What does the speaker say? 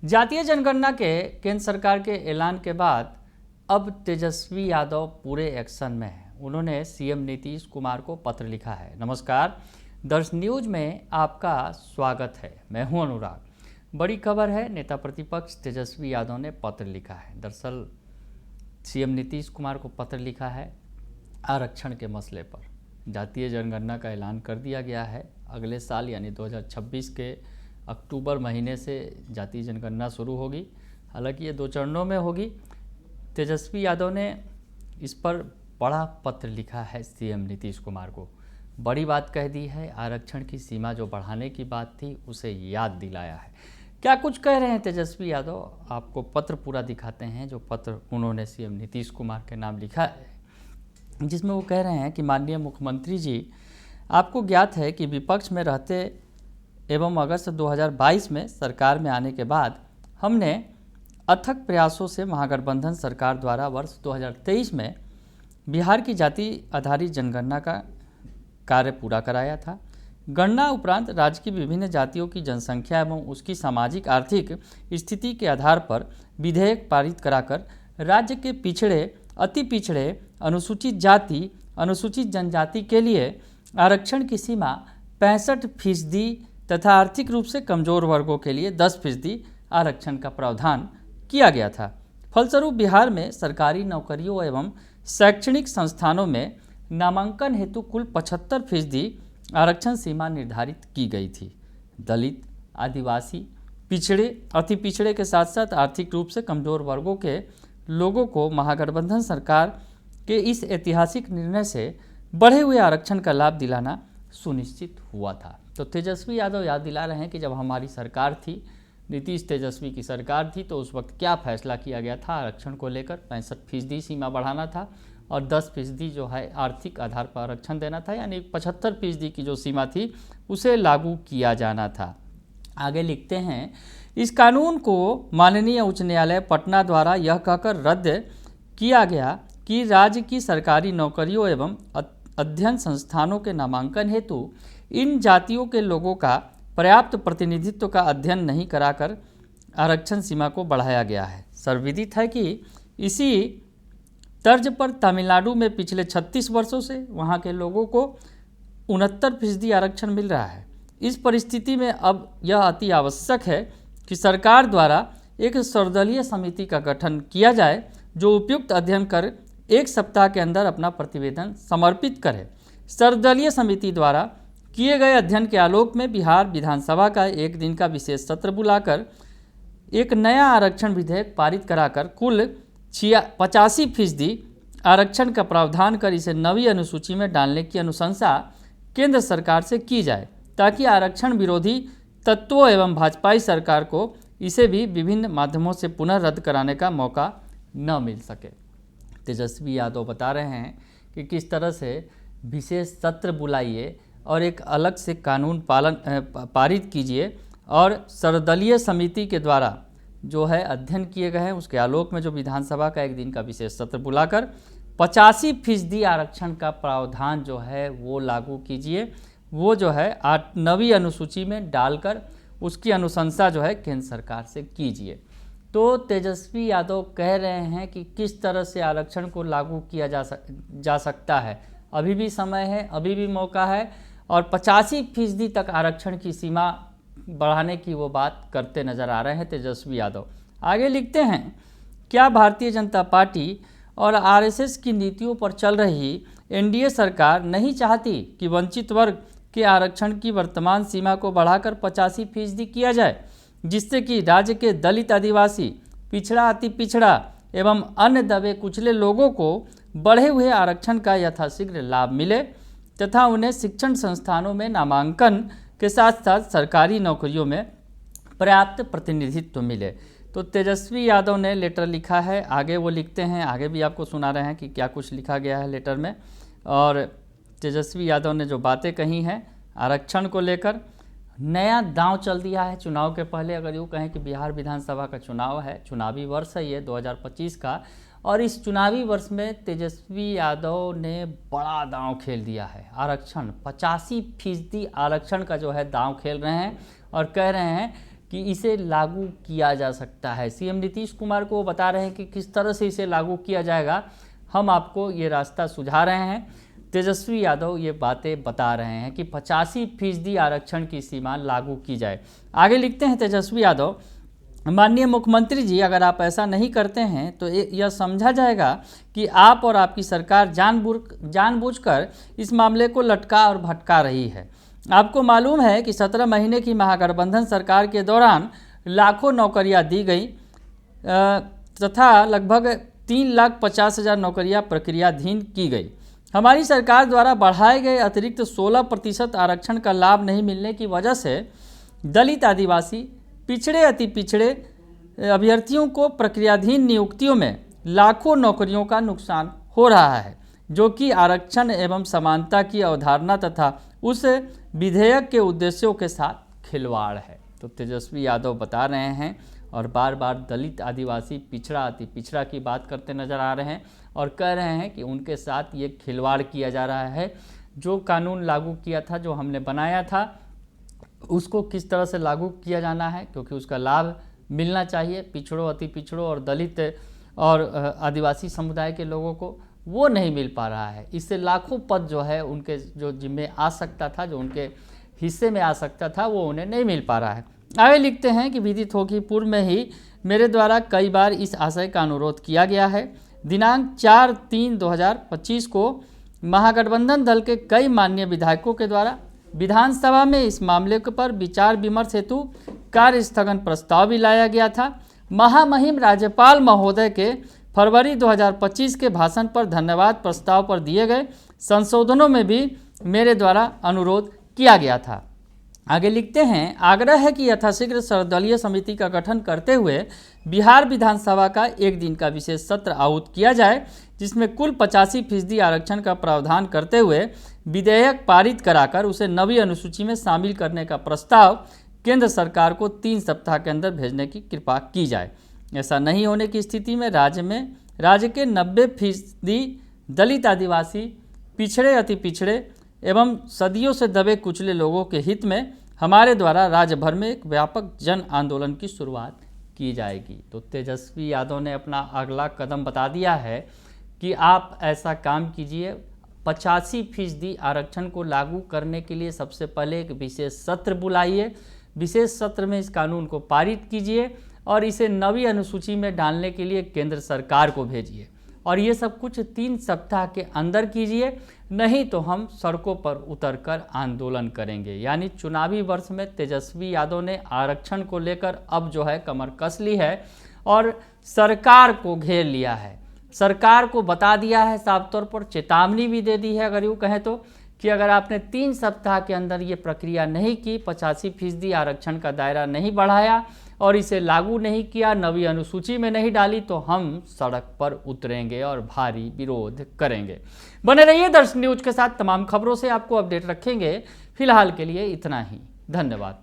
जातीय जनगणना के केंद्र सरकार के ऐलान के बाद अब तेजस्वी यादव पूरे एक्शन में हैं। उन्होंने सीएम नीतीश कुमार को पत्र लिखा है। नमस्कार, दर्श न्यूज में आपका स्वागत है। मैं हूं अनुराग। बड़ी खबर है, नेता प्रतिपक्ष तेजस्वी यादव ने पत्र लिखा है। दरअसल सीएम नीतीश कुमार को पत्र लिखा है आरक्षण के मसले पर। जातीय जनगणना का ऐलान कर दिया गया है। अगले साल यानी 2026 के अक्टूबर महीने से जातीय जनगणना शुरू होगी। हालांकि ये 2 चरणों में होगी। तेजस्वी यादव ने इस पर बड़ा पत्र लिखा है सीएम नीतीश कुमार को। बड़ी बात कह दी है, आरक्षण की सीमा जो बढ़ाने की बात थी उसे याद दिलाया है। क्या कुछ कह रहे हैं तेजस्वी यादव, आपको पत्र पूरा दिखाते हैं जो पत्र उन्होंने सीएम नीतीश कुमार के नाम लिखा है, जिसमें वो कह रहे हैं कि माननीय मुख्यमंत्री जी, आपको ज्ञात है कि विपक्ष में रहते एवं अगस्त 2022 में सरकार में आने के बाद हमने अथक प्रयासों से महागठबंधन सरकार द्वारा वर्ष 2023 में बिहार की जाति आधारित जनगणना का कार्य पूरा कराया था। गणना उपरांत राज्य की विभिन्न जातियों की जनसंख्या एवं उसकी सामाजिक आर्थिक स्थिति के आधार पर विधेयक पारित कराकर राज्य के पिछड़े, अति पिछड़े, अनुसूचित जाति, अनुसूचित जनजाति के लिए आरक्षण की सीमा 65% तथा आर्थिक रूप से कमजोर वर्गों के लिए 10% आरक्षण का प्रावधान किया गया था। फलस्वरूप बिहार में सरकारी नौकरियों एवं शैक्षणिक संस्थानों में नामांकन हेतु कुल 75% आरक्षण सीमा निर्धारित की गई थी। दलित, आदिवासी, पिछड़े, अति पिछड़े के साथ साथ आर्थिक रूप से कमजोर वर्गों के लोगों को महागठबंधन सरकार के इस ऐतिहासिक निर्णय से बढ़े हुए आरक्षण का लाभ दिलाना सुनिश्चित हुआ था। तो तेजस्वी यादव याद दिला रहे हैं कि जब हमारी सरकार थी, नीतीश तेजस्वी की सरकार थी, तो उस वक्त क्या फैसला किया गया था आरक्षण को लेकर। 65% सीमा बढ़ाना था और 10% जो है आर्थिक आधार पर आरक्षण देना था, यानी 75% की जो सीमा थी उसे लागू किया जाना था। आगे लिखते हैं, इस कानून को माननीय उच्च न्यायालय पटना द्वारा यह कहकर रद्द किया गया कि राज्य की सरकारी नौकरियों एवं अध्ययन संस्थानों के नामांकन हेतु इन जातियों के लोगों का पर्याप्त प्रतिनिधित्व का अध्ययन नहीं कराकर आरक्षण सीमा को बढ़ाया गया है। सर्वविदित है कि इसी तर्ज पर तमिलनाडु में पिछले 36 वर्षों से वहां के लोगों को 69% आरक्षण मिल रहा है। इस परिस्थिति में अब यह अति आवश्यक है कि सरकार द्वारा एक सर्वदलीय समिति का गठन किया जाए जो उपयुक्त अध्ययन कर 1 सप्ताह के अंदर अपना प्रतिवेदन समर्पित करे। सर्वदलीय समिति द्वारा किए गए अध्ययन के आलोक में बिहार विधानसभा का 1 दिन का विशेष सत्र बुलाकर एक नया आरक्षण विधेयक पारित कराकर कुल 85% आरक्षण का प्रावधान कर इसे नवी अनुसूची में डालने की अनुशंसा केंद्र सरकार से की जाए, ताकि आरक्षण विरोधी तत्वों एवं भाजपाई सरकार को इसे भी विभिन्न माध्यमों से पुनः रद्द कराने का मौका न मिल सके। तेजस्वी यादव बता रहे हैं कि किस तरह से विशेष सत्र बुलाइए और एक अलग से कानून पारित कीजिए और सर्वदलीय समिति के द्वारा जो है अध्ययन किए गए हैं उसके आलोक में जो विधानसभा का 1 दिन का विशेष सत्र बुलाकर 85% आरक्षण का प्रावधान जो है वो लागू कीजिए। वो जो है नवी अनुसूची में डालकर उसकी अनुशंसा जो है केंद्र सरकार से कीजिए। तो तेजस्वी यादव कह रहे हैं कि किस तरह से आरक्षण को लागू किया जा सकता है। अभी भी समय है, अभी भी मौका है और 85% तक आरक्षण की सीमा बढ़ाने की वो बात करते नजर आ रहे हैं तेजस्वी यादव। आगे लिखते हैं, क्या भारतीय जनता पार्टी और आरएसएस की नीतियों पर चल रही एनडीए सरकार नहीं चाहती कि वंचित वर्ग के आरक्षण की वर्तमान सीमा को बढ़ाकर 85% किया जाए, जिससे कि राज्य के दलित, आदिवासी, पिछड़ा, अति पिछड़ा एवं अन्य दबे कुचले लोगों को बढ़े हुए आरक्षण का यथाशीघ्र लाभ मिले तथा उन्हें शिक्षण संस्थानों में नामांकन के साथ साथ सरकारी नौकरियों में पर्याप्त प्रतिनिधित्व मिले। तो तेजस्वी यादव ने लेटर लिखा है। आगे वो लिखते हैं, आगे भी आपको सुना रहे हैं कि क्या कुछ लिखा गया है लेटर में। और तेजस्वी यादव ने जो बातें कही हैं आरक्षण को लेकर, नया दांव चल दिया है चुनाव के पहले। अगर यूँ कहें कि बिहार विधानसभा का चुनाव है, चुनावी वर्ष है ये 2025 का, और इस चुनावी वर्ष में तेजस्वी यादव ने बड़ा दांव खेल दिया है। आरक्षण 85% आरक्षण का जो है दांव खेल रहे हैं और कह रहे हैं कि इसे लागू किया जा सकता है। सीएम नीतीश कुमार को वो बता रहे हैं कि किस तरह से इसे लागू किया जाएगा, हम आपको ये रास्ता सुझा रहे हैं। तेजस्वी यादव ये बातें बता रहे हैं कि 85% आरक्षण की सीमा लागू की जाए। आगे लिखते हैं तेजस्वी यादव, माननीय मुख्यमंत्री जी, अगर आप ऐसा नहीं करते हैं तो यह समझा जाएगा कि आप और आपकी सरकार जानबूझकर इस मामले को लटका और भटका रही है। आपको मालूम है कि 17 महीने की महागठबंधन सरकार के दौरान लाखों नौकरियां दी गई तथा लगभग 3,50,000 नौकरियां प्रक्रियाधीन की गई। हमारी सरकार द्वारा बढ़ाए गए अतिरिक्त 16% आरक्षण का लाभ नहीं मिलने की वजह से दलित, आदिवासी, पिछड़े, अति पिछड़े अभ्यर्थियों को प्रक्रियाधीन नियुक्तियों में लाखों नौकरियों का नुकसान हो रहा है, जो कि आरक्षण एवं समानता की अवधारणा तथा उस विधेयक के उद्देश्यों के साथ खिलवाड़ है। तो तेजस्वी यादव बता रहे हैं और बार बार दलित, आदिवासी, पिछड़ा, अति पिछड़ा की बात करते नजर आ रहे हैं और कह रहे हैं कि उनके साथ ये खिलवाड़ किया जा रहा है। जो कानून लागू किया था, जो हमने बनाया था, उसको किस तरह से लागू किया जाना है, क्योंकि उसका लाभ मिलना चाहिए पिछड़ों, अति पिछड़ों और दलित और आदिवासी समुदाय के लोगों को, वो नहीं मिल पा रहा है। इससे लाखों पद जो है उनके जो जिम्मे आ सकता था, जो उनके हिस्से में आ सकता था, वो उन्हें नहीं मिल पा रहा है। आगे लिखते हैं कि विदित हो कि पूर्व में ही मेरे द्वारा कई बार इस आशय का अनुरोध किया गया है। दिनांक 4/3/2025 को महागठबंधन दल के कई माननीय विधायकों के द्वारा विधानसभा में इस मामले पर विचार विमर्श हेतु कार्य स्थगन प्रस्ताव भी लाया गया था। महामहिम राज्यपाल महोदय के फरवरी 2025 के भाषण पर धन्यवाद प्रस्ताव पर दिए गए संशोधनों में भी मेरे द्वारा अनुरोध किया गया था। आगे लिखते हैं, आग्रह है कि यथाशीघ्र सर्वदलीय समिति का गठन करते हुए बिहार विधानसभा का एक दिन का विशेष सत्र आहूत किया जाए, जिसमें कुल 85% आरक्षण का प्रावधान करते हुए विधेयक पारित कराकर उसे नवी अनुसूची में शामिल करने का प्रस्ताव केंद्र सरकार को 3 सप्ताह के अंदर भेजने की कृपा की जाए। ऐसा नहीं होने की स्थिति में राज्य के 90% दलित, आदिवासी, पिछड़े, अति पिछड़े एवं सदियों से दबे कुचले लोगों के हित में हमारे द्वारा राज्य भर में एक व्यापक जन आंदोलन की शुरुआत की जाएगी। तो तेजस्वी यादव ने अपना अगला कदम बता दिया है कि आप ऐसा काम कीजिए, 85% आरक्षण को लागू करने के लिए सबसे पहले एक विशेष सत्र बुलाइए, विशेष सत्र में इस कानून को पारित कीजिए और इसे नवी अनुसूची में डालने के लिए केंद्र सरकार को भेजिए और ये सब कुछ 3 सप्ताह के अंदर कीजिए, नहीं तो हम सड़कों पर उतरकर आंदोलन करेंगे। यानी चुनावी वर्ष में तेजस्वी यादव ने आरक्षण को लेकर अब जो है कमर कस ली है और सरकार को घेर लिया है। सरकार को बता दिया है, साफ तौर पर चेतावनी भी दे दी है, अगर यूँ कहें तो, कि अगर आपने 3 सप्ताह के अंदर ये प्रक्रिया नहीं की, 85% आरक्षण का दायरा नहीं बढ़ाया और इसे लागू नहीं किया, नवी अनुसूची में नहीं डाली, तो हम सड़क पर उतरेंगे और भारी विरोध करेंगे। बने रहिए दर्शन न्यूज के साथ, तमाम खबरों से आपको अपडेट रखेंगे। फिलहाल के लिए इतना ही, धन्यवाद।